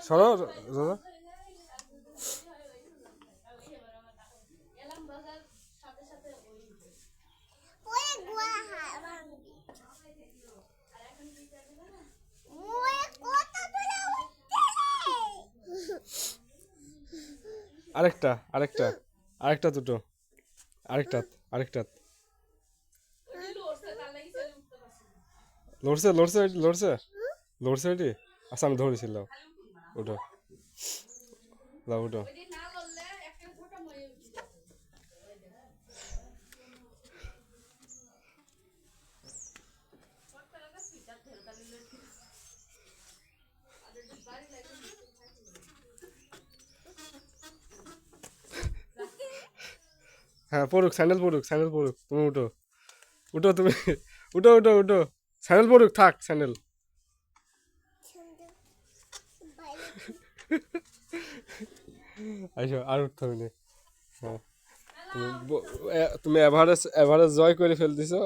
সরো দাদা। আরেকটা আরেকটা আরেকটা দুটো আরেকটা আরেকটা লড়ছে লড়ছে লড়ছে লড়ছে এটি। আচ্ছা আমি ধরেছিলাম। উঠো দাও উঠো। হ্যাঁ পড়ুক, স্যান্ডেল পড়ুক, স্যান্ডেল পড়ুক, তুমি উঠো। উঠো তুমি। উঠো উঠো উঠো। স্যান্ডেল পড়ুক, থাক স্যান্ডেল। আইসো আর উঠতে হবে না। হ্যাঁ তুমি তুমি এভারেজ এভারেজ জয় করে ফেলতেছো।